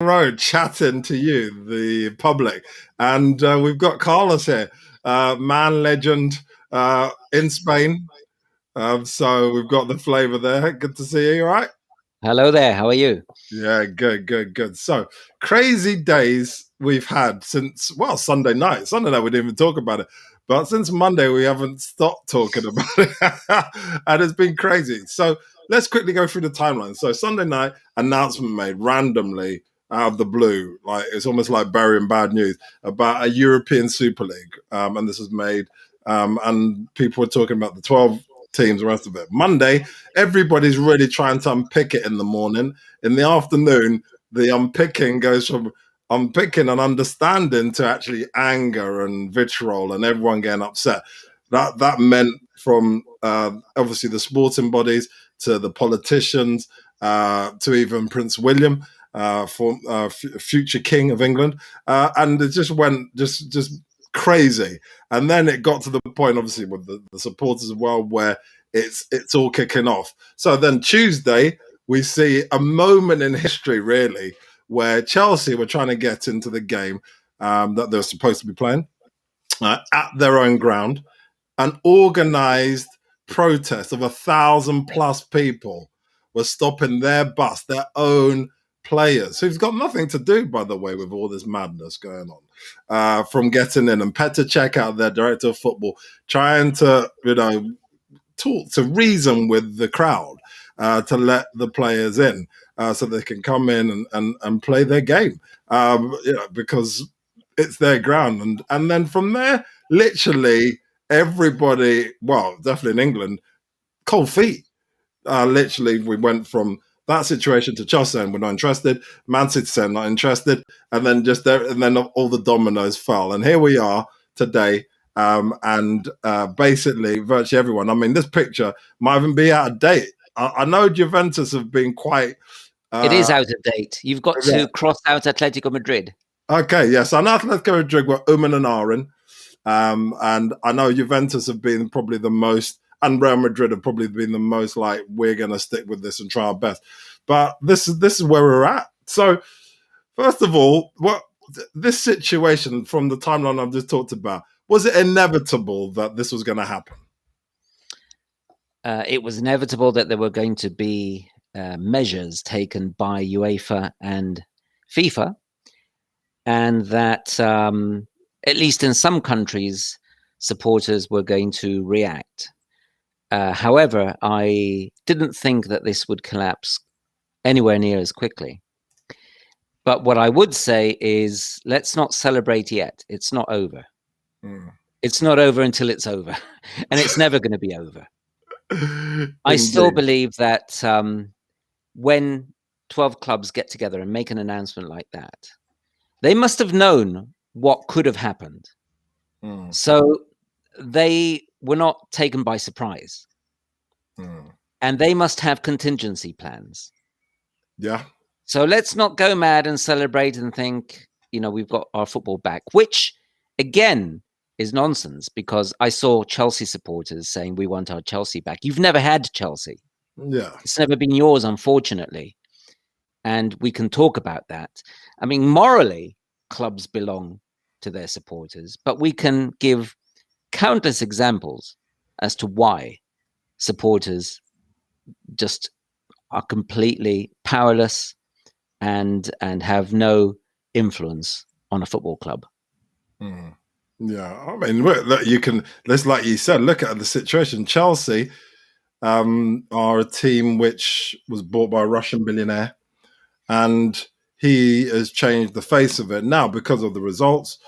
road chatting to you, the public. And we've got Carlos here, man legend in Spain. So we've got the flavor there. Good to see you, all right? Hello there. How are you? Yeah, good. So crazy days we've had since, well, Sunday night. Sunday night, we didn't even talk about it. But since Monday, we haven't stopped talking about it. And it's been crazy. So let's quickly go through the timeline. So Sunday night, announcement made randomly out of the blue. Like it's almost like burying bad news about a European Super League. And this was made, and people were talking about the 12 teams, the rest of it. Monday, everybody's really trying to unpick it in the morning. In the afternoon, the unpicking goes from unpicking and understanding to actually anger and vitriol and everyone getting upset. That meant from obviously the sporting bodies to the politicians to even Prince William, future King of England, and it just went just crazy. And then it got to the point, obviously, with the supporters as well, where it's all kicking off. So then Tuesday, we see a moment in history, really, where Chelsea were trying to get into the game that they're supposed to be playing at their own ground. An organized protest of 1,000 plus people was stopping their bus, their own players, who've got nothing to do, by the way, with all this madness going on, from getting in. And Petr Cech, out their director of football, trying to, talk to reason with the crowd to let the players in so they can come in and play their game, because it's their ground. And then from there, literally everybody, well, definitely in England, cold feet. Literally, we went from that situation to Chelsea and we're not interested, Man City saying not interested, and then all the dominoes fell. And here we are today, and basically virtually everyone. I mean, this picture might even be out of date. I know Juventus have been quite. It is out of date. You've got to cross out Atletico Madrid. Okay, yes. I know Atletico Madrid were and Aaron. And I know Juventus have been probably the most, and Real Madrid have probably been the most like, we're going to stick with this and try our best. But this is where we're at. So, first of all, this situation from the timeline I've just talked about, was it inevitable that this was going to happen? It was inevitable that there were going to be measures taken by UEFA and FIFA, and that at least in some countries, supporters were going to react. However, I didn't think that this would collapse anywhere near as quickly. But what I would say is, let's not celebrate yet. It's not over. It's not over until it's over. And it's never going to be over. I still believe that when 12 clubs get together and make an announcement like that, they must have known what could have happened. So they were not taken by surprise. And they must have contingency plans. Yeah. So let's not go mad and celebrate and think, we've got our football back, which again is nonsense, because I saw Chelsea supporters saying we want our Chelsea back. You've never had Chelsea. Yeah. It's never been yours, unfortunately. And we can talk about that. I mean, morally, clubs belong to their supporters, but we can give countless examples as to why supporters just are completely powerless and have no influence on a football club. Yeah, I mean, look, you can. Let's, like you said, look at the situation. Chelsea are a team which was bought by a Russian billionaire, and he has changed the face of it now because of the results.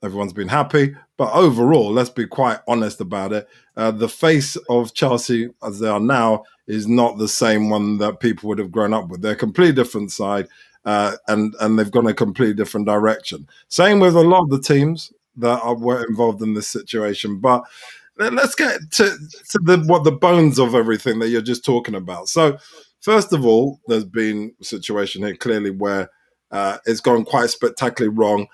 Everyone's been happy, but overall, let's be quite honest about it. The face of Chelsea as they are now is not the same one that people would have grown up with. They're a completely different side, and they've gone a completely different direction. Same with a lot of the teams that were involved in this situation. But let's get to what the bones of everything that you're just talking about. So, first of all, there's been a situation here clearly where it's gone quite spectacularly wrong.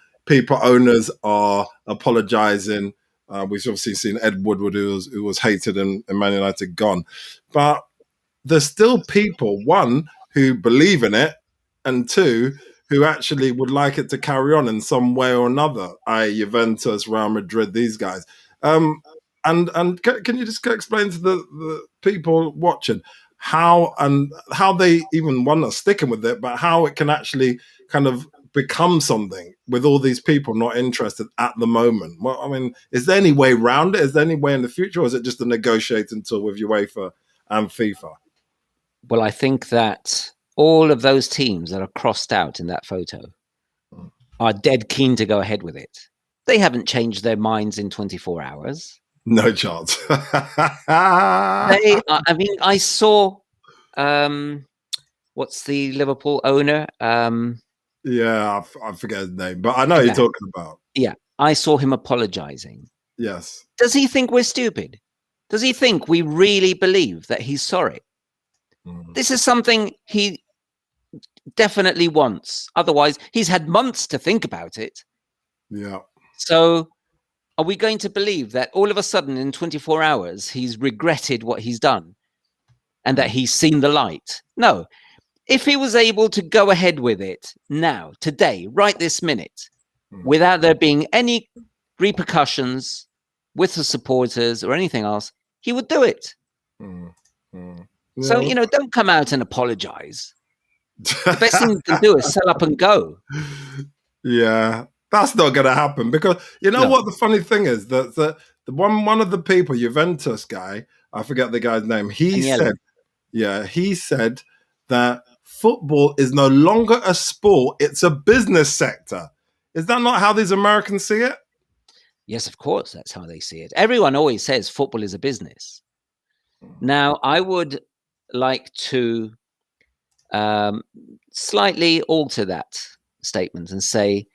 Owners are apologizing. We've obviously seen Ed Woodward, who was hated in Man United, gone. But there's still people, one, who believe in it, and two, who actually would like it to carry on in some way or another, i.e. Juventus, Real Madrid, these guys. And can you just explain to the people watching how they even one are sticking with it, but how it can actually kind of become something with all these people not interested at the moment? Well, I mean, is there any way around it? Is there any way in the future, or is it just a negotiating tool with UEFA and FIFA? Well, I think that all of those teams that are crossed out in that photo are dead keen to go ahead with it. They haven't changed their minds in 24 hours. No chance. I mean, I saw, what's the Liverpool owner? Yeah, I forget his name, but I know who you're talking about. Yeah, I saw him apologizing. Yes. Does he think we're stupid? Does he think we really believe that he's sorry? This is something he definitely wants. Otherwise, he's had months to think about it. Yeah. So are we going to believe that all of a sudden in 24 hours, he's regretted what he's done and that he's seen the light? No. If he was able to go ahead with it now, today, right this minute, without there being any repercussions with the supporters or anything else, he would do it. Yeah. So, don't come out and apologize. The best thing you can do is sell up and go. Yeah, that's not going to happen because what the funny thing is that the one of the people, Juventus guy, I forget the guy's name. He said that football is no longer a sport; it's a business sector. Is that not how these Americans see it? Yes, of course, that's how they see it. Everyone always says football is a business. Now, I would like to slightly alter that statement and say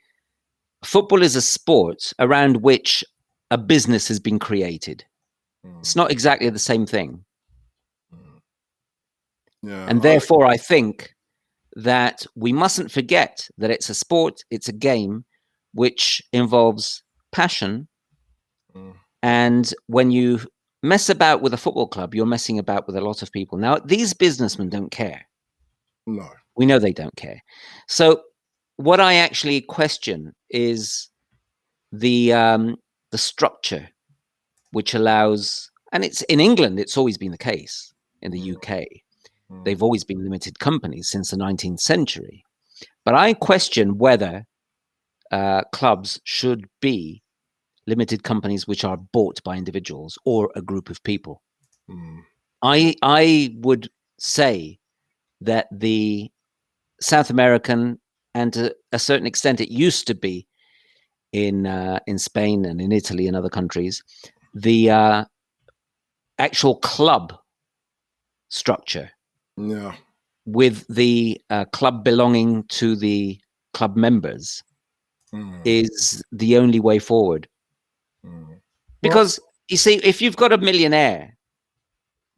football is a sport around which a business has been created. It's not exactly the same thing. Yeah, and therefore, I think that we mustn't forget that it's a sport, it's a game which involves passion. And when you mess about with a football club, you're messing about with a lot of people. Now, these businessmen don't care. No. We know they don't care. So what I actually question is the structure which allows, and it's in England, it's always been the case. In the UK, they've always been limited companies since the 19th century. But I question whether clubs should be limited companies which are bought by individuals or a group of people. I would say that the South American, and to a certain extent it used to be in Spain and in Italy and other countries, the actual club structure, with the club belonging to the club members, is the only way forward. Because you see, if you've got a millionaire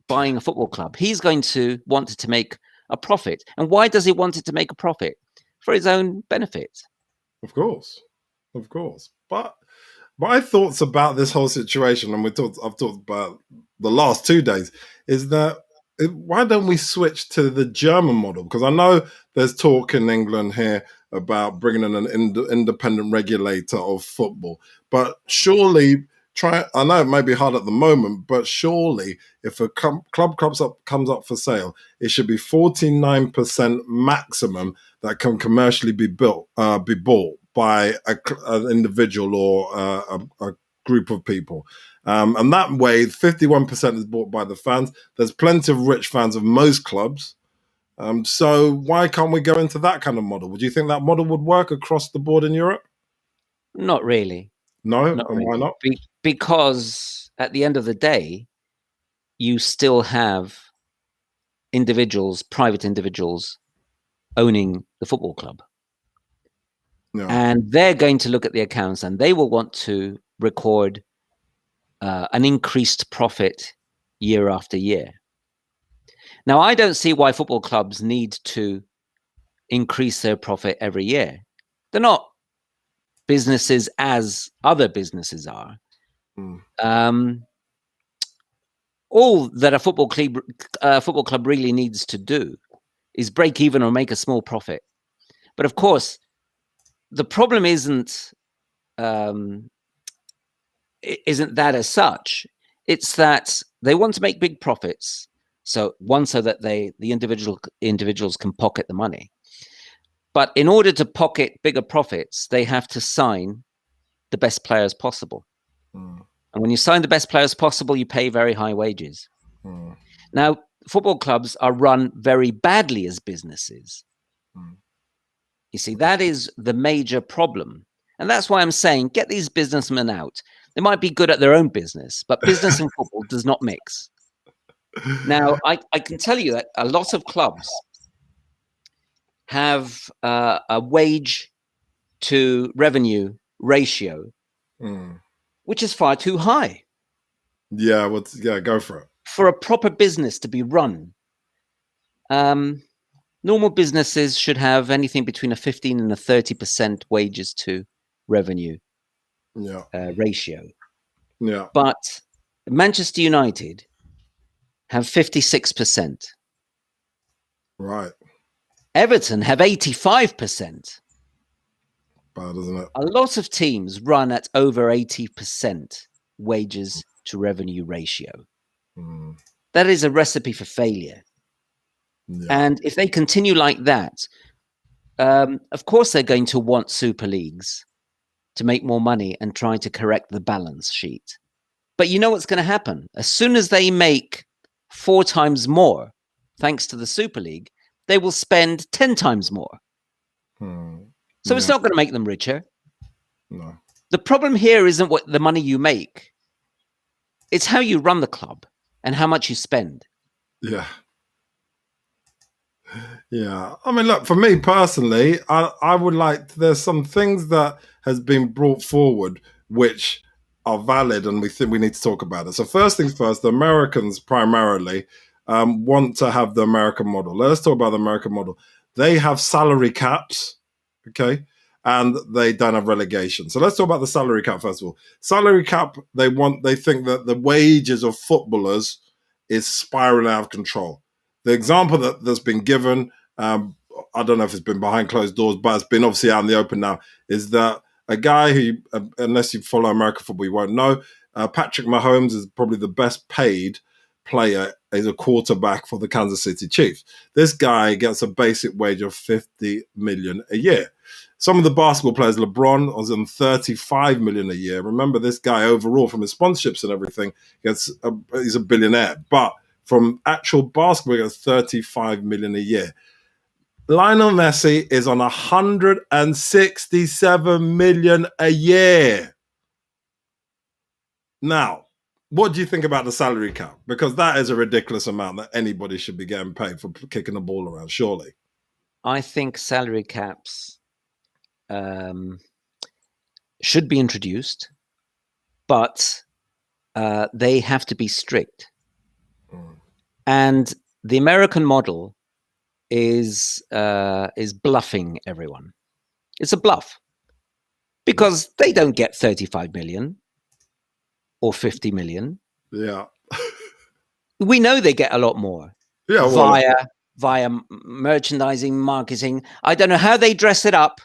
buying a football club, he's going to want to make a profit. And why does he want it to make a profit? For his own benefit. Of course. But my thoughts about this whole situation, and I've talked about the last 2 days, is that why don't we switch to the German model? Because I know there's talk in England here about bringing in an independent regulator of football, but surely I know it may be hard at the moment, but surely if a club comes up for sale, it should be 49% maximum that can commercially be bought by an individual or a group of people. And that way, 51% is bought by the fans. There's plenty of rich fans of most clubs. So why can't we go into that kind of model? Would you think that model would work across the board in Europe? Not really. No? Not And really. why not? Because at the end of the day, you still have private individuals owning the football club. No. And they're going to look at the accounts and they will want to record an increased profit year after year. Now, I don't see why football clubs need to increase their profit every year. They're not businesses as other businesses are. All that a football club really needs to do is break even or make a small profit. But of course, the problem isn't that as such. It's that they want to make big profits. So that the individuals can pocket the money. But in order to pocket bigger profits, they have to sign the best players possible. And when you sign the best players possible, you pay very high wages. Now, football clubs are run very badly as businesses. You see, that is the major problem. And that's why I'm saying, get these businessmen out. They might be good at their own business, but business and football does not mix. Now, I can tell you that a lot of clubs have a wage to revenue ratio, which is far too high. Yeah, go for it. For a proper business to be run, normal businesses should have anything between a 15 and a 30% wages to revenue ratio. Yeah. But Manchester United have 56%. Right. Everton have 85%. Bad, isn't it? A lot of teams run at over 80% wages to revenue ratio. That is a recipe for failure. Yeah. And if they continue like that, of course they're going to want super leagues to make more money and try to correct the balance sheet. But you know what's going to happen? As soon as they make 4 times more, thanks to the Super League, they will spend 10 times more. So it's not going to make them richer. No. The problem here isn't what the money you make. It's how you run the club and how much you spend. Yeah. Yeah. I mean, look, for me personally, I would like, there's some things that has been brought forward which are valid and we think we need to talk about it. So first things first, the Americans primarily want to have the American model. Let's talk about the American model. They have salary caps, okay? And they don't have relegation. So let's talk about the salary cap first of all. Salary cap, they think that the wages of footballers is spiraling out of control. The example that's been given, I don't know if it's been behind closed doors, but it's been obviously out in the open now, is that a guy who, unless you follow American football, you won't know, Patrick Mahomes is probably the best paid player as a quarterback for the Kansas City Chiefs. This guy gets a basic wage of $50 million a year. Some of the basketball players, LeBron was on $35 million a year. Remember, this guy overall, from his sponsorships and everything, he's a billionaire. But from actual basketball, he gets $35 million a year. Lionel Messi is on $167 million a year. Now, what do you think about the salary cap? Because that is a ridiculous amount that anybody should be getting paid for kicking the ball around, surely. I think salary caps should be introduced, but they have to be strict. And the American model is bluffing everyone. It's a bluff because they don't get 35 million or 50 million. Yeah. We know they get a lot more. Yeah, via merchandising, marketing. I don't know how they dress it up,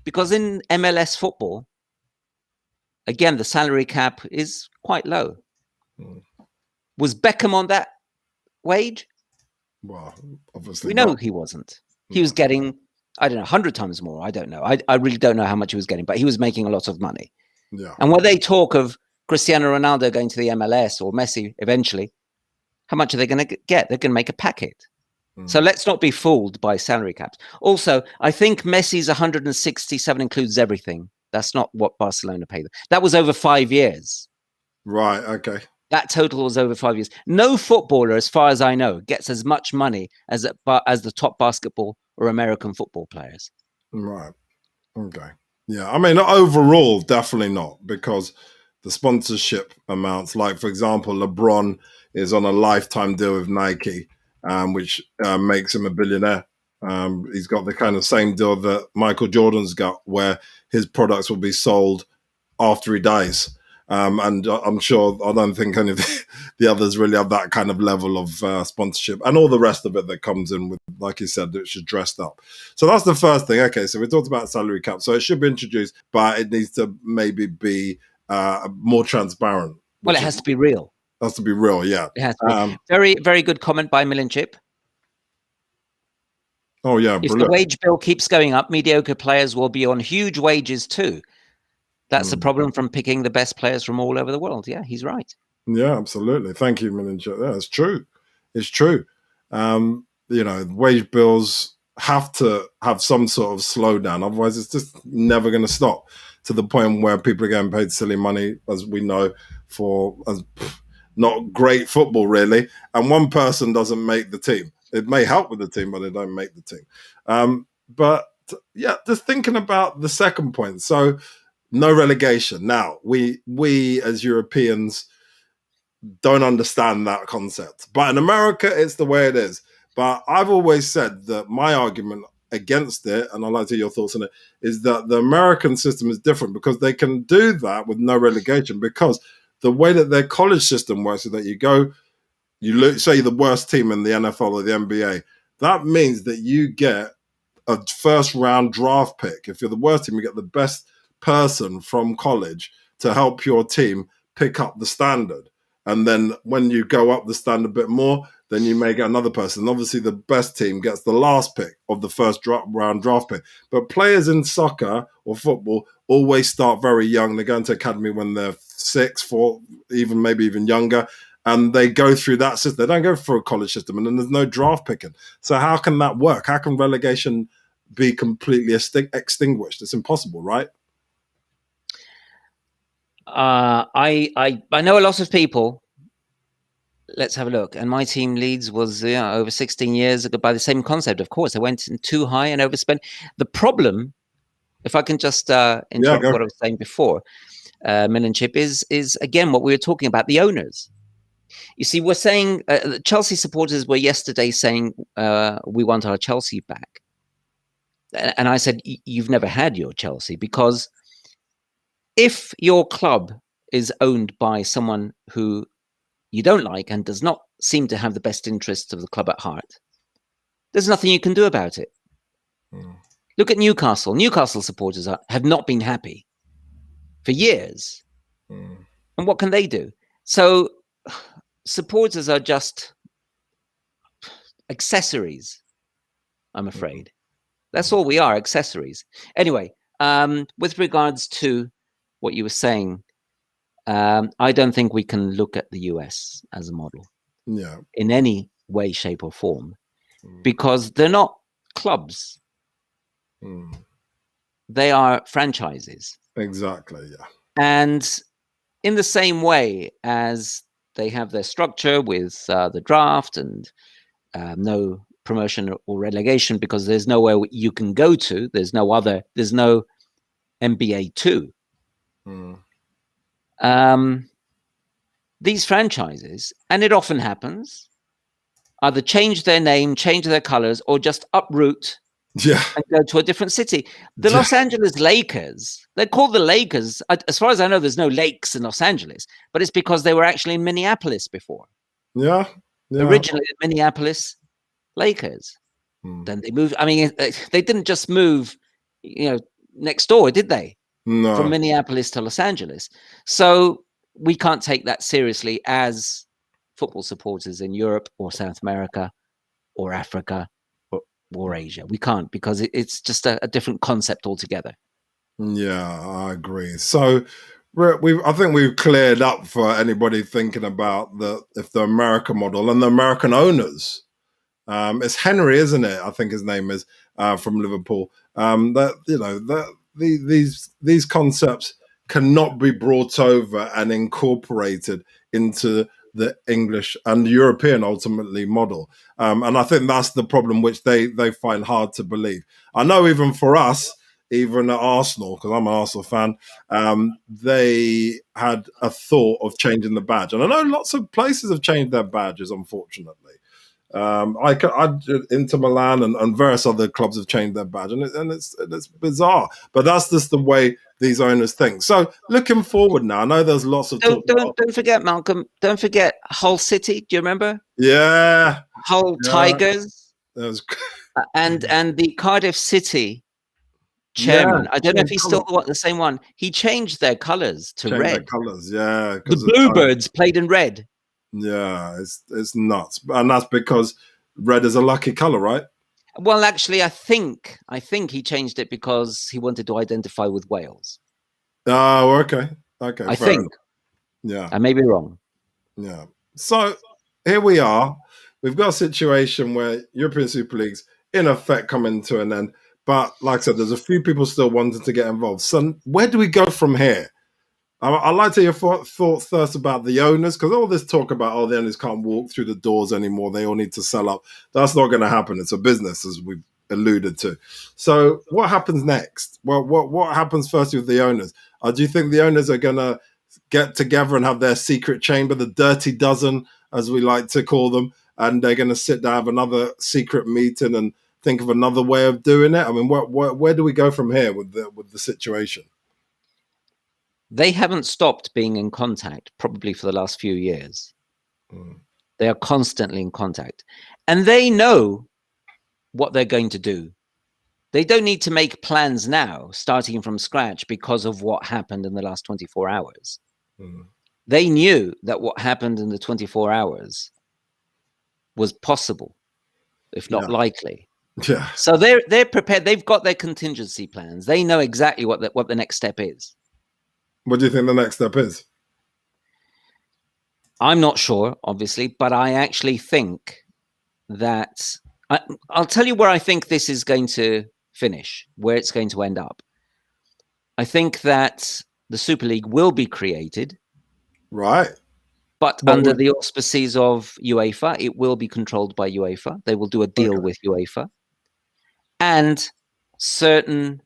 because in MLS football, again, the salary cap is quite low. Was Beckham on that wage? Well, obviously we know he wasn't. He was getting, I don't know, 100 times more. I don't know. I really don't know how much he was getting, but he was making a lot of money. Yeah. And when they talk of Cristiano Ronaldo going to the MLS or Messi eventually, how much are they going to get? They're going to make a packet. So let's not be fooled by salary caps. Also, I think Messi's 167 includes everything. That's not what Barcelona paid them. That was over 5 years. Right, okay. That total was over 5 years. No footballer, as far as I know, gets as much money as the top basketball or American football players. Right. Okay. Yeah. I mean, overall, definitely not, because the sponsorship amounts, like, for example, LeBron is on a lifetime deal with Nike, which makes him a billionaire. He's got the kind of same deal that Michael Jordan's got, where his products will be sold after he dies. And I'm sure, I don't think any of the others really have that kind of level of sponsorship and all the rest of it that comes in with, like you said, it should dressed up. So that's the first thing. Okay, so we talked about salary cap. So it should be introduced, but it needs to maybe be more transparent. Well, it has to be real. Has to be real, yeah. It has to be. Very, very good comment by Milinchip. Oh, yeah, if brilliant. the wage bill keeps going up, mediocre players will be on huge wages too. That's the problem from picking the best players from all over the world. Yeah, he's right. Yeah, absolutely. Thank you, Milinchip. Yeah, it's true. It's true. Wage bills have to have some sort of slowdown. Otherwise, it's just never going to stop to the point where people are getting paid silly money, as we know, for not great football, really. And one person doesn't make the team. It may help with the team, but they don't make the team. But yeah, just thinking about the second point. So no relegation. Now, we as Europeans don't understand that concept. But in America, it's the way it is. But I've always said that my argument against it, and I'd like to hear your thoughts on it, is that the American system is different because they can do that with no relegation, because the way that their college system works is that you say the worst team in the NFL or the NBA. That means that you get a first round draft pick. If you're the worst team, you get the best person from college to help your team pick up the standard. And then when you go up the standard a bit more, then you may get another person. Obviously, the best team gets the last pick of the first round draft pick. But players in soccer or football always start very young. They go into academy when they're 6, 4, maybe even younger. And they go through that system. They don't go for a college system, and then there's no draft picking. So how can that work? How can relegation be completely extinguished? It's impossible, right? I know a lot of people. Let's have a look. And my team, Leeds, was over 16 years ago by the same concept. Of course, they went in too high and overspent. The problem, if I can just interrupt what I was saying before, Milinchip, is again what we were talking about, the owners. You see, we're saying Chelsea supporters were yesterday saying we want our Chelsea back. And I said, you've never had your Chelsea, because if your club is owned by someone who you don't like and does not seem to have the best interests of the club at heart, there's nothing you can do about it. Look at Newcastle. Newcastle supporters have not been happy for years. And what can they do? So supporters are just accessories, I'm afraid. That's all we are, accessories. Anyway, with regards to what you were saying, I don't think we can look at the US as a model in any way, shape, or form, because they're not clubs. They are franchises. Exactly, yeah. And in the same way as they have their structure with the draft and no promotion or relegation, because there's nowhere you can go to. There's no NBA 2. These franchises, and it often happens, either change their name, change their colors, or just uproot and go to a different city. The Los Angeles Lakers, they're called the Lakers. As far as I know, there's no lakes in Los Angeles, but it's because they were actually in Minneapolis before. Yeah. Originally, the Minneapolis Lakers. Then they moved. I mean, they didn't just move, next door, did they? No. From Minneapolis to Los Angeles. So we can't take that seriously as football supporters in Europe or South America or Africa or Asia. We can't, because it's just a different concept altogether. Yeah, I agree. So I think we've cleared up for anybody thinking about if the American model and the American owners. It's Henry, isn't it? I think his name is from Liverpool. These concepts cannot be brought over and incorporated into the English and European ultimately model. And I think that's the problem, which they find hard to believe. I know even for us, even at Arsenal, because I'm an Arsenal fan, they had a thought of changing the badge. And I know lots of places have changed their badges, unfortunately. Inter Milan and various other clubs have changed their badge, and it's bizarre. But that's just the way these owners think. So looking forward now, I know there's lots of talk. Don't forget, Malcolm. Don't forget Hull City. Do you remember? Yeah, Hull yeah, Tigers that was and the Cardiff City yeah. chairman. I don't know if he's Colour. still the same one. He changed their colours to Change their red. colours, yeah, The because Bluebirds played in red. yeah, it's nuts, and that's because red is a lucky colour, right? Well, actually, I think he changed it because he wanted to identify with Wales. Oh, okay, I fair think. enough. Yeah, I may be wrong. yeah. So here we are. We've got a situation where European Super League's in effect coming to an end, but like I said, there's a few people still wanting to get involved. So where do we go from here? I'd like to hear your thoughts first about the owners, because all this talk about, the owners can't walk through the doors anymore, they all need to sell up. That's not going to happen. It's a business, as we've alluded to. So what happens next? Well, what happens first with the owners? Do you think the owners are going to get together and have their secret chamber, the dirty dozen, as we like to call them, and they're going to sit down, have another secret meeting and think of another way of doing it? I mean, where do we go from here with the situation? They haven't stopped being in contact probably for the last few years. They are constantly in contact, and they know what they're going to do. They don't need to make plans now, starting from scratch, because of what happened in the last 24 hours. They knew that what happened in the 24 hours was possible, if not likely. Yeah. So they're prepared. They've got their contingency plans. They know exactly what the next step is. What do you think the next step is? I'm not sure, obviously, but I actually think that I'll tell you where I think this is going to finish, where it's going to end up. I think that the Super League will be created. Right. But under the auspices of UEFA, it will be controlled by UEFA. They will do a deal with UEFA. And certain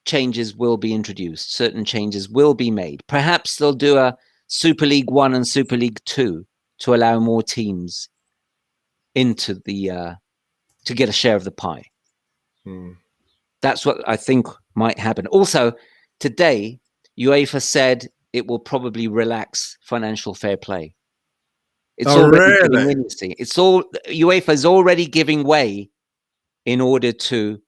changes will be introduced. Certain changes will be made. Perhaps they'll do a Super League 1 and Super League 2 to allow more teams into the to get a share of the pie. That's what I think might happen. Also, today, UEFA said it will probably relax financial fair play. It's already giving in, you see. UEFA is already giving way in order to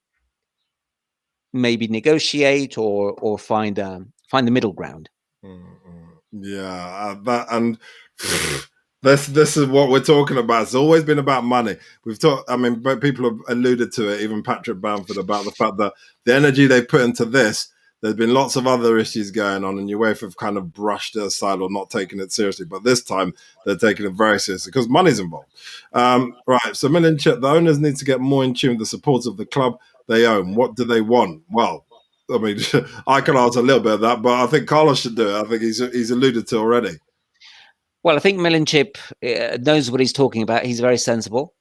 maybe negotiate or find the middle ground. Yeah, and this is what we're talking about. It's always been about money. We've talked. I mean, people have alluded to it. Even Patrick Bamford, about the fact that the energy they put into this. There's been lots of other issues going on, and UEFA have kind of brushed it aside or not taken it seriously. But this time, they're taking it very seriously because money's involved. Right. So, the owners need to get more in tune with the supporters of the club they own. What do they want? Well, I mean, I can answer a little bit of that, but I think Carlos should do it. I think he's alluded to already. Well, I think Milinchip knows what he's talking about. He's very sensible.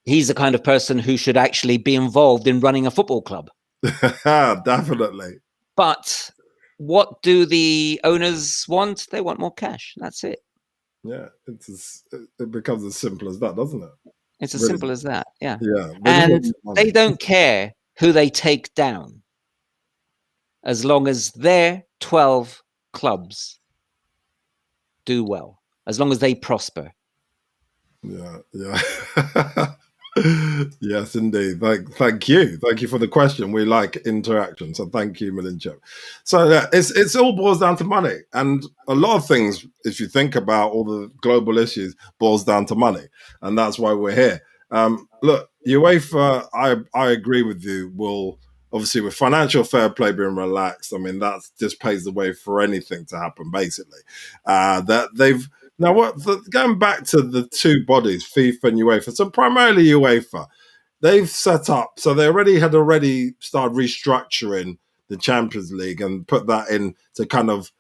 He's the kind of person who should actually be involved in running a football club. Definitely. But what do the owners want? They want more cash. That's it. Yeah, it becomes as simple as that, doesn't it? It's as simple as that. Yeah. Yeah. And they don't care who they take down, as long as their 12 clubs do well, as long as they prosper. Yeah. Yes, indeed. Thank you for the question. We like interaction, so thank you, Milinchip. So it's all boils down to money, and a lot of things, if you think about all the global issues, boils down to money, and that's why we're here. Look, UEFA, I agree with you. Will obviously, with financial fair play being relaxed, I mean that just paves the way for anything to happen. Basically, that they've. Now, going back to the two bodies, FIFA and UEFA, so primarily UEFA, they've set up, so they already started restructuring the Champions League and put that in to kind of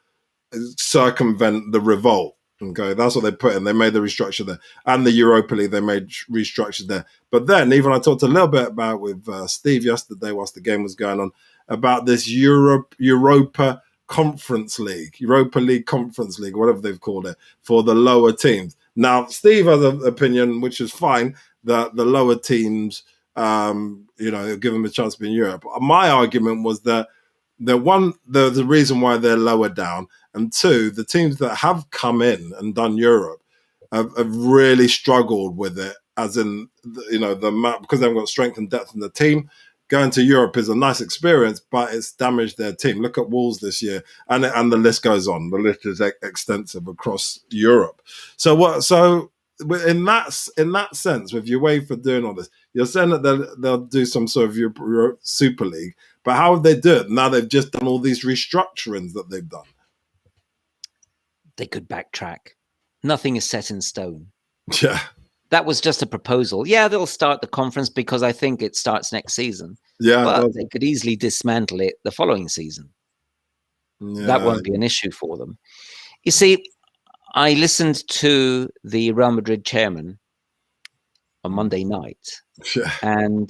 circumvent the revolt. Okay, that's what they put in. They made the restructure there. And the Europa League, they made restructures there. But then, even I talked a little bit about with Steve yesterday whilst the game was going on, about this Europa Conference League, Europa League Conference League, whatever they've called it, for the lower teams. Now, Steve has an opinion, which is fine, that the lower teams, give them a chance to be in Europe. My argument was that the reason why they're lower down, and two, the teams that have come in and done Europe have really struggled with it, as in, because they've got strength and depth in the team. Going to Europe is a nice experience, but it's damaged their team. Look at Wolves this year, and the list goes on. The list is extensive across Europe. So in that sense, with UEFA doing all this, you're saying that they'll do some sort of Euro Super League, but how would they do it? Now they've just done all these restructurings that they've done. They could backtrack. Nothing is set in stone. Yeah. That was just a proposal. Yeah, they'll start the conference because I think it starts next season. Yeah, but they could easily dismantle it the following season. Yeah. That won't be an issue for them. You see, I listened to the Real Madrid chairman on Monday night, and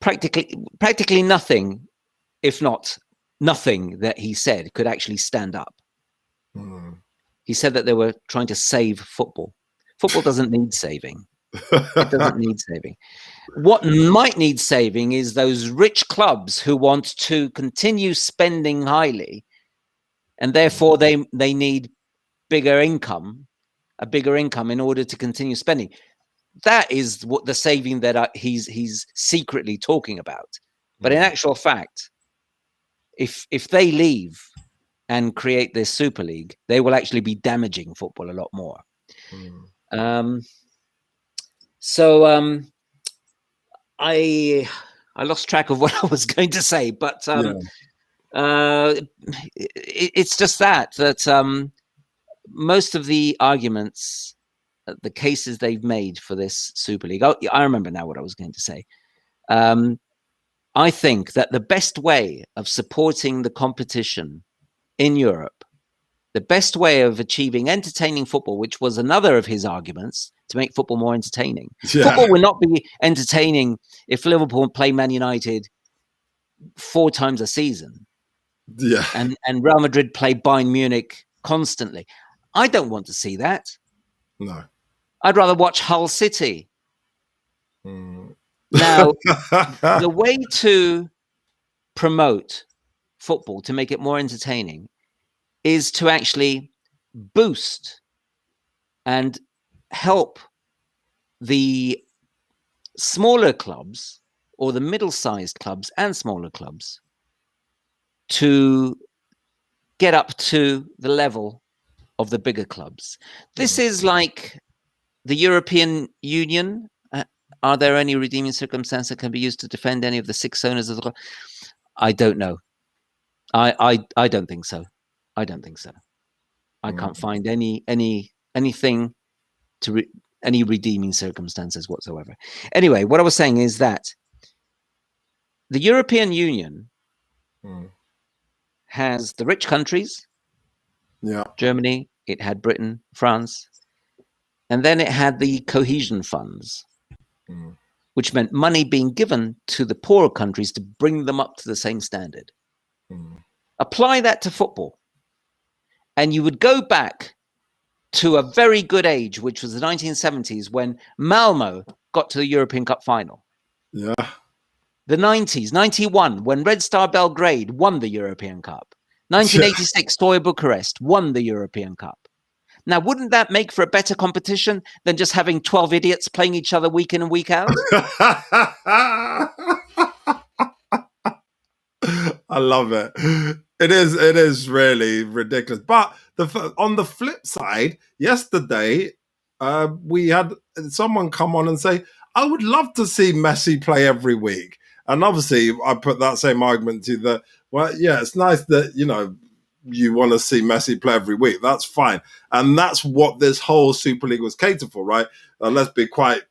practically nothing, if not nothing, that he said could actually stand up. He said that they were trying to save football. Football doesn't need saving. It doesn't need saving. What might need saving is those rich clubs who want to continue spending highly, and therefore they need a bigger income in order to continue spending. That is what the saving that he's secretly talking about. But in actual fact, if they leave and create this Super League, they will actually be damaging football a lot more. I lost track of what I was going to say, but it's just that most of the arguments, the cases they've made for this Super League, I remember now what I was going to say. I think that the best way of supporting the competition in Europe, the best way of achieving entertaining football, which was another of his arguments, to make football more entertaining. Yeah. Football will not be entertaining if Liverpool play Man United 4 times a season. Yeah. And Real Madrid play Bayern Munich constantly. I don't want to see that. No. I'd rather watch Hull City. Now, the way to promote football, to make it more entertaining, is to actually boost and help the smaller clubs, or the middle-sized clubs and smaller clubs, to get up to the level of the bigger clubs. This is like the European Union. Are there any redeeming circumstances that can be used to defend any of the 6 owners of the club? I don't know. I don't think so. I don't think so. I can't find anything to any redeeming circumstances whatsoever. Anyway, what I was saying is that the European Union has the rich countries, Germany, it had Britain, France, and then it had the cohesion funds, which meant money being given to the poorer countries to bring them up to the same standard. Apply that to football, and you would go back to a very good age, which was the 1970s, when Malmo got to the European Cup final. Yeah. The 90s, 91, when Red Star Belgrade won the European Cup. 1986, Steaua Bucharest won the European Cup. Now, wouldn't that make for a better competition than just having 12 idiots playing each other week in and week out? I love it. It is really ridiculous. But on the flip side, yesterday we had someone come on and say, I would love to see Messi play every week. And obviously I put that same argument to that, well, yeah, it's nice that, you want to see Messi play every week. That's fine. And that's what this whole Super League was catered for, right? Let's be quite,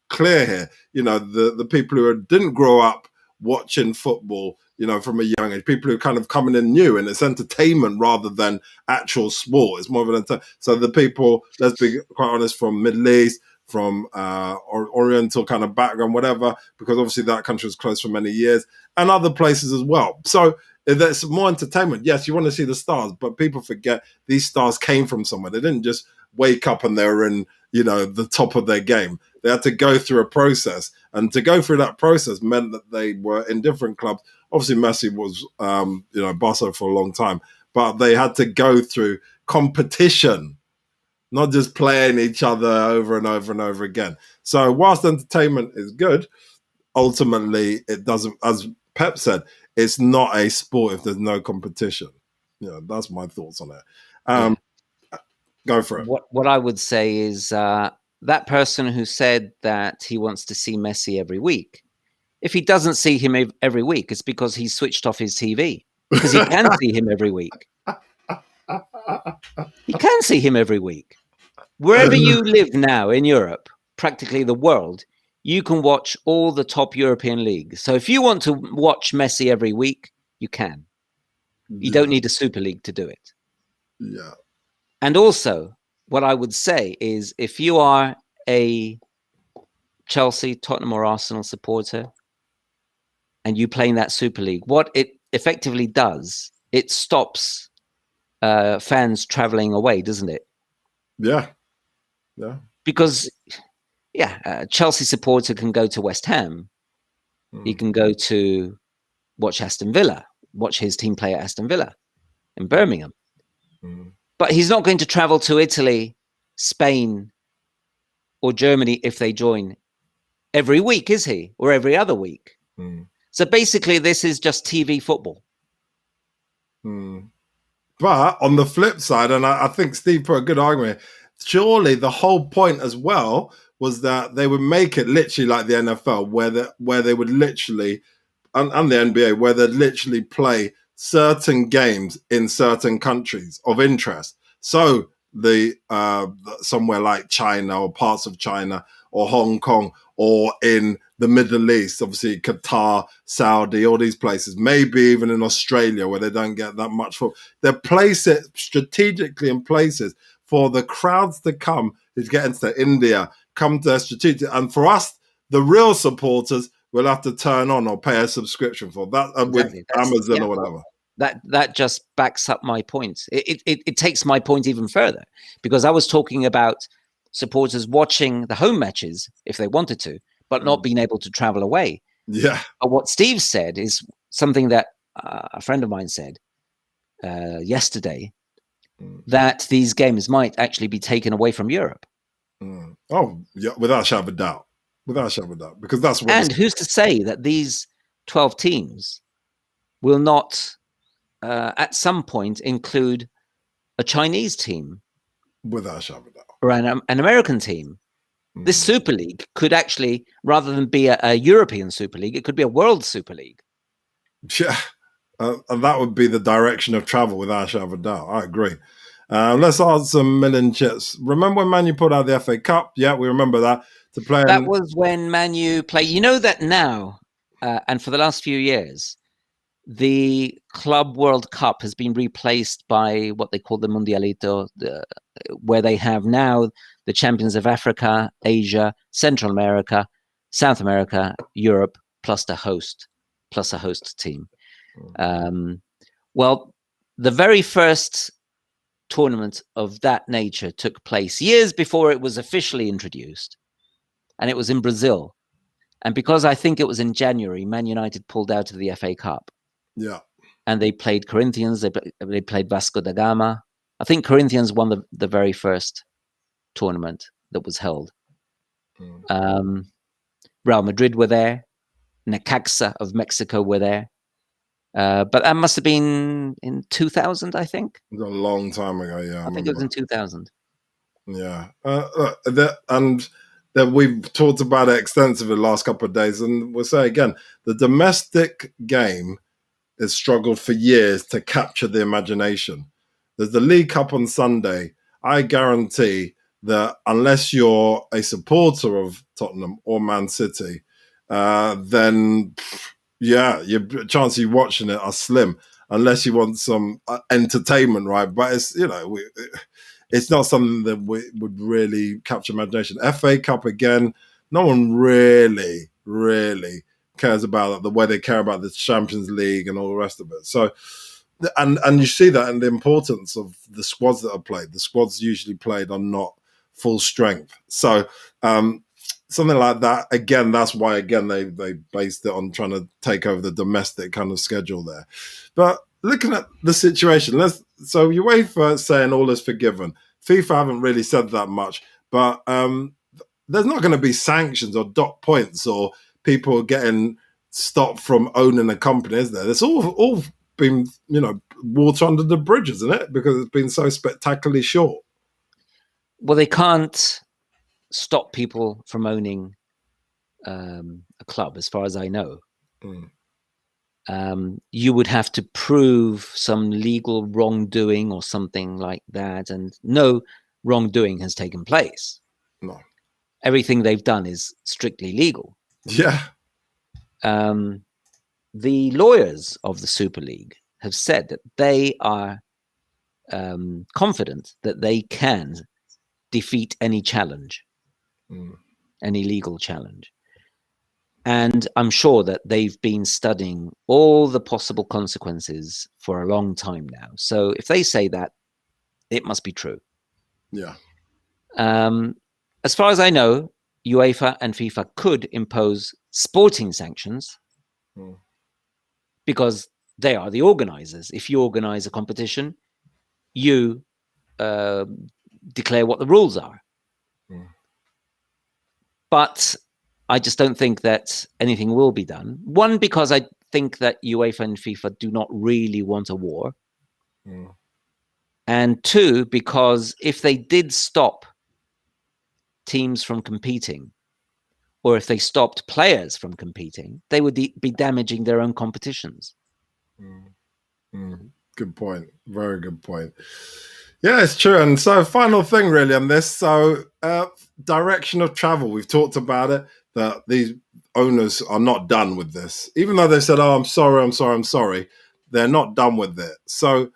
clear here. The people who didn't grow up watching football, from a young age, people who are kind of coming in new, and it's entertainment rather than actual sport. It's more of an entertainment. So the people, let's be quite honest, from Middle East, from Oriental kind of background, whatever, because obviously that country was closed for many years, and other places as well. So there's more entertainment. Yes, you want to see the stars, but people forget these stars came from somewhere. They didn't just wake up and they were in, the top of their game. They had to go through a process, and to go through that process meant that they were in different clubs. Obviously, Messi was, Barca for a long time, but they had to go through competition, not just playing each other over and over and over again. So whilst entertainment is good, ultimately it doesn't, as Pep said, it's not a sport if there's no competition. That's my thoughts on it. Go for it. What I would say is that person who said that he wants to see Messi every week, if he doesn't see him every week, it's because he's switched off his TV, because he can see him every week. He can see him every week. Wherever you live now in Europe, practically the world, you can watch all the top European leagues. So if you want to watch Messi every week, you can. You don't need a Super League to do it. Yeah. And also, what I would say is, if you are a Chelsea, Tottenham, or Arsenal supporter, and you play in that Super League, what it effectively does, it stops fans traveling away, doesn't it? Yeah. Yeah. Because, a Chelsea supporter can go to West Ham. He can go to watch Aston Villa, watch his team play at Aston Villa in Birmingham. But he's not going to travel to Italy, Spain, or Germany if they join every week, is he? Or every other week? So basically, this is just TV football. But on the flip side, and I think Steve put a good argument, surely the whole point as well was that they would make it literally like the NFL, where they would literally, and the NBA, where they'd literally play certain games in certain countries of interest. So the somewhere like China or parts of China or Hong Kong or in the Middle East, obviously Qatar, Saudi, all these places, maybe even in Australia where they don't get that much for. They place it strategically in places for the crowds to come, who's getting to India, come to strategic, and for us, the real supporters, will have to turn on or pay a subscription for that with Amazon or whatever. That just backs up my point. It takes my point even further, because I was talking about supporters watching the home matches if they wanted to, but not being able to travel away. Yeah. But what Steve said is something that a friend of mine said yesterday, that these games might actually be taken away from Europe. Oh, yeah, without a shadow of a doubt. Without a shadow of a doubt. Because that's what. And who's to say that these 12 teams will not at some point include a Chinese team? Without a shadow of a doubt. Or an American team. This Super League could actually, rather than be a European Super League, it could be a World Super League. Yeah. And that would be the direction of travel without a shadow of a doubt. I agree. Let's ask some million chits. Remember when Man U put out the FA Cup? Yeah, we remember that. To play. That was when Man U play. You know that now, and for the last few years, the Club World Cup has been replaced by what they call the Mundialito, where they have now the champions of Africa, Asia, Central America, South America, Europe, plus a host team. Well, the very first tournament of that nature took place years before it was officially introduced, and it was in Brazil. And because I think it was in January, Man United pulled out of the FA Cup. Yeah. And they played Corinthians, they played Vasco da Gama. I think Corinthians won the very first tournament that was held. Real Madrid were there. Necaxa of Mexico were there. But that must have been in 2000, I think. It was a long time ago, yeah. I think it was in 2000. Yeah. And that we've talked about it extensively the last couple of days. And we'll say again, the domestic game has struggled for years to capture the imagination. There's the League Cup on Sunday. I guarantee that unless you're a supporter of Tottenham or Man City, then your chances of you watching it are slim, unless you want some entertainment, right? But it's it's not something that would really capture imagination. FA Cup again, no one really cares about it the way they care about the Champions League and all the rest of it. So and you see that in the importance of the squads that are played. The squads usually played are not full strength, so something like that. Again, that's why they based it on trying to take over the domestic kind of schedule there. But looking at the situation, so UEFA saying all is forgiven. FIFA haven't really said that much, but there's not going to be sanctions or dot points or people getting stopped from owning a company, is there? It's all been, water under the bridge, isn't it? Because it's been so spectacularly short. Well, they can't stop people from owning a club, as far as I know. You would have to prove some legal wrongdoing or something like that, and no wrongdoing has taken place. No. Everything they've done is strictly legal. Yeah. The lawyers of the Super League have said that they are confident that they can defeat any challenge, any legal challenge. And I'm sure that they've been studying all the possible consequences for a long time now. So if they say that, it must be true. Yeah. As far as I know, UEFA and FIFA could impose sporting sanctions because they are the organizers. If you organize a competition, you declare what the rules are. But I just don't think that anything will be done. One, because I think that UEFA and FIFA do not really want a war. And two, because if they did stop teams from competing, or if they stopped players from competing, they would be damaging their own competitions. Good point. Very good point. Yeah, it's true. And so final thing really on this. So direction of travel, we've talked about it, that these owners are not done with this. Even though they said, oh, I'm sorry, they're not done with it. So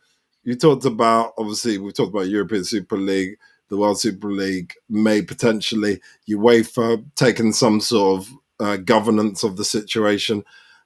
you talked about, obviously, we've talked about European Super League, the World Super League, may potentially UEFA taking some sort of governance of the situation.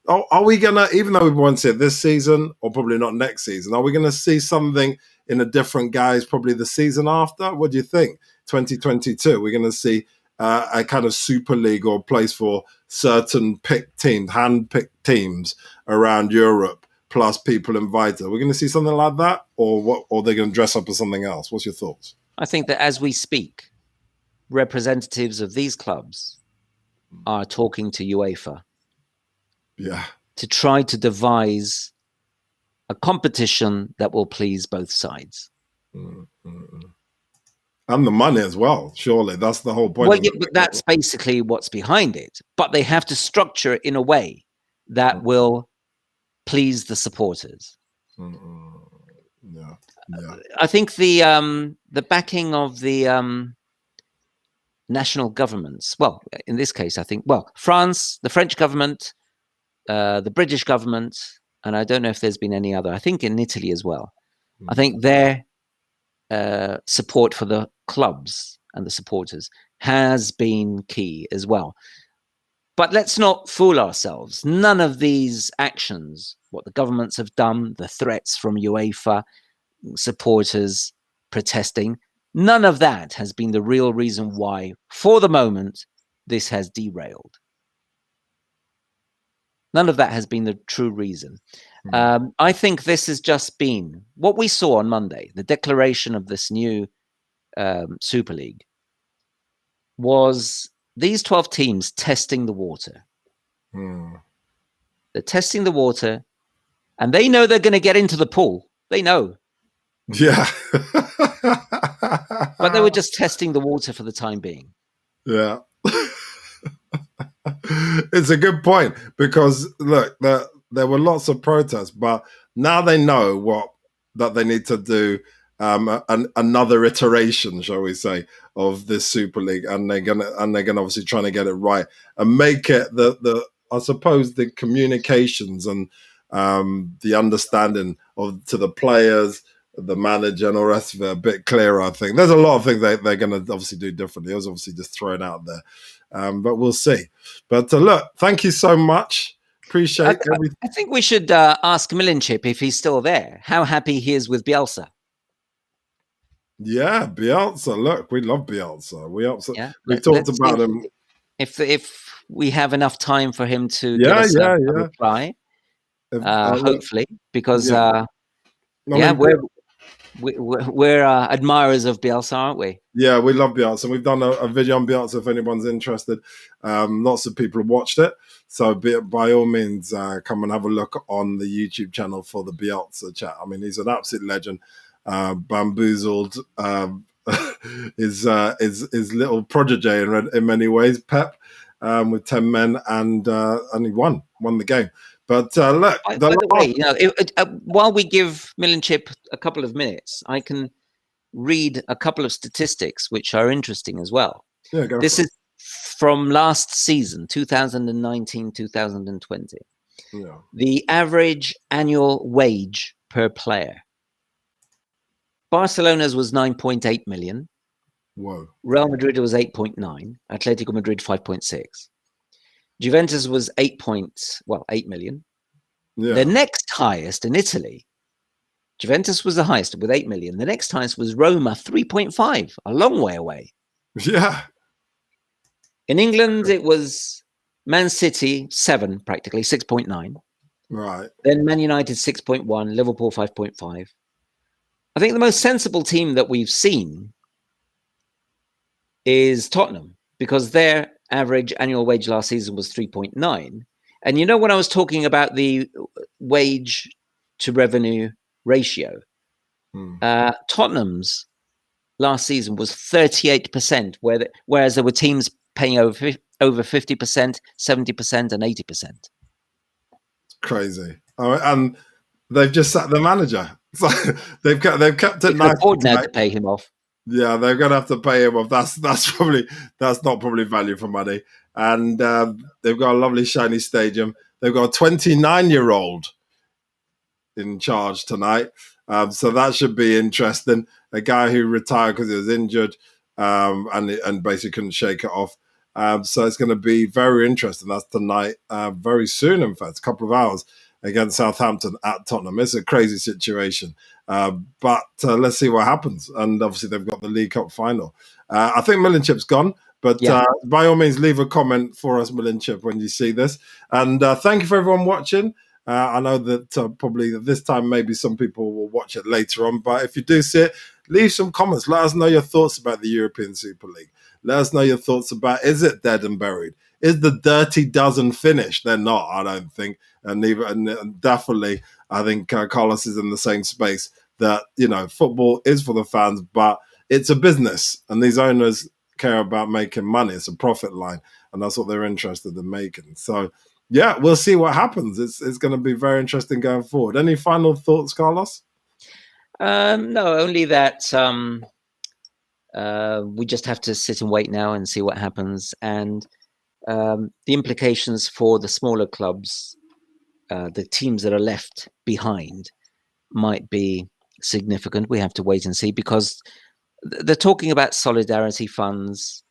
Are we going to, even though we won't see it this season, or probably not next season, are we going to see something in a different guise probably the season after? What do you think? 2022, we're going to see a kind of Super League or place for certain picked teams, hand-picked teams around Europe, plus people invited. We're going to see something like that, or what? Or they're going to dress up as something else? What's your thoughts? I think that as we speak, representatives of these clubs are talking to UEFA. Yeah. To try to devise a competition that will please both sides. And the money as well, surely. That's the whole point. Well, yeah, but that's basically what's behind it. But they have to structure it in a way that will please the supporters. Yeah. I think the backing of the national governments, well, in this case, I think, France, the French government, the British government, and I don't know if there's been any other, I think in Italy as well. I think their support for the clubs and the supporters has been key as well. But let's not fool ourselves. None of these actions, what the governments have done, the threats from UEFA, supporters protesting, none of that has been the real reason why, for the moment, this has derailed. None of that has been the true reason. I think this has just been what we saw on Monday, the declaration of this new Super League, was these 12 teams testing the water. They're testing the water, and they know they're going to get into the pool. They know. Yeah. But they were just testing the water for the time being. Yeah. It's a good point because look, there were lots of protests, but now they know that they need to do another iteration, shall we say, of this Super League, and they're gonna obviously trying to get it right and make it the I suppose the communications and the understanding to the players, the manager, and all the rest of it a bit clearer. I think there's a lot of things they're going to obviously do differently. It was obviously just thrown out there. But we'll see. But look, thank you so much Appreciate everything. I think we should ask Milinchip if he's still there, how happy he is with Bielsa. Yeah, Bielsa. Look, we love Bielsa. We've talked Let's see about him. if we have enough time for him to Yeah, give us yeah, a yeah. reply, Look, hopefully, because yeah. we're admirers of Bielsa, aren't we? Yeah, we love Bielsa. We've done a video on Bielsa if anyone's interested. Lots of people have watched it. So by all means, come and have a look on the YouTube channel for the Bielsa chat. I mean, he's an absolute legend. Bamboozled his little protege in many ways, Pep, with 10 men, and he won the game. But look, by the way, while we give Milinchip a couple of minutes, I can read a couple of statistics which are interesting as well. Yeah, this is from last season, 2019-2020. Yeah. The average annual wage per player. Barcelona's was 9.8 million. Whoa. Real Madrid was 8.9. Atletico Madrid 5.6. Juventus was 8 million. Yeah. The next highest in Italy, Juventus was the highest with 8 million. The next highest was Roma, 3.5, a long way away. Yeah. In England, it was Man City, 7, practically, 6.9. Right. Then Man United, 6.1, Liverpool, 5.5. I think the most sensible team that we've seen is Tottenham, because their average annual wage last season was 3.9. And you know, when I was talking about the wage to revenue ratio, Tottenham's last season was 38%, whereas there were teams paying over 50%, 70%, and 80%. It's crazy. And they've just sacked the manager. So they've kept it nice. Afford now to pay him off. Yeah, they're going to have to pay him off. That's not probably value for money. And they've got a lovely shiny stadium. They've got a 29-year-old in charge tonight. So that should be interesting. A guy who retired because he was injured and basically couldn't shake it off. So it's going to be very interesting. That's tonight, very soon, in fact, a couple of hours against Southampton at Tottenham. It's a crazy situation. But let's see what happens. And obviously they've got the League Cup final. I think Milinchip's gone. But by all means, leave a comment for us, Milinchip, when you see this. And thank you for everyone watching. I know that probably this time maybe some people will watch it later on. But if you do see it, leave some comments. Let us know your thoughts about the European Super League. Let us know your thoughts about, is it dead and buried? Is the dirty dozen finished? They're not, I don't think. And definitely, I think Carlos is in the same space that, football is for the fans, but it's a business. And these owners care about making money. It's a profit line. And that's what they're interested in making. So, yeah, we'll see what happens. It's going to be very interesting going forward. Any final thoughts, Carlos? No, only that we just have to sit and wait now and see what happens. And the implications for the smaller clubs, the teams that are left behind, might be significant. We have to wait and see, because they're talking about solidarity funds,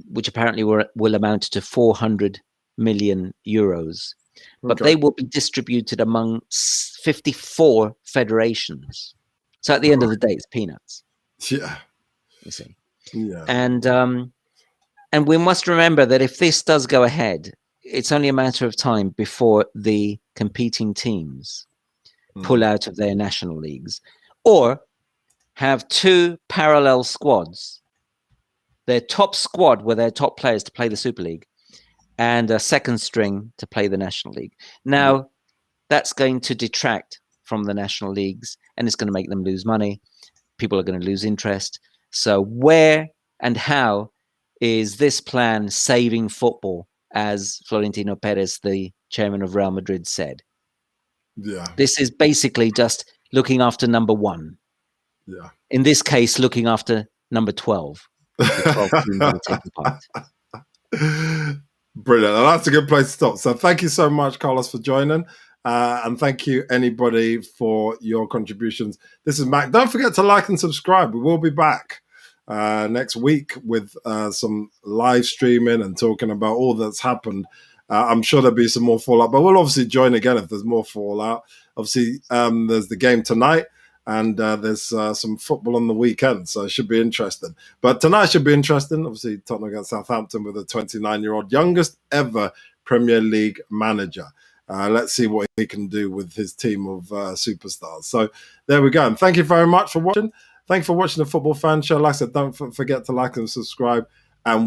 which apparently will amount to 400 million euros. But they will be distributed among 54 federations. So at the end of the day, it's peanuts. Yeah. You see. Yeah. And we must remember that if this does go ahead, it's only a matter of time before the competing teams pull out of their national leagues, or have two parallel squads. Their top squad with their top players to play the Super League, and a second string to play the National League. Now, that's going to detract from the national leagues, and it's going to make them lose money. People are going to lose interest. So where and how is this plan saving football, as Florentino Perez, the chairman of Real Madrid, said? Yeah. This is basically just looking after number one. Yeah. In this case, looking after number 12. The 12 teams that are taking part. Brilliant. And that's a good place to stop. So thank you so much, Carlos, for joining. And thank you, anybody, for your contributions. This is Mac. Don't forget to like and subscribe. We will be back next week with some live streaming and talking about all that's happened I'm sure there'll be some more fallout, but we'll obviously join again if there's more fallout. Obviously, there's the game tonight, and there's some football on the weekend, so it should be interesting. But tonight should be interesting. Obviously, Tottenham against Southampton with a 29-year-old, youngest ever Premier League manager. Let's see what he can do with his team of superstars. So there we go. And thank you very much for watching. Thank you for watching the Football Fan Show. Like I said, don't forget to like and subscribe. And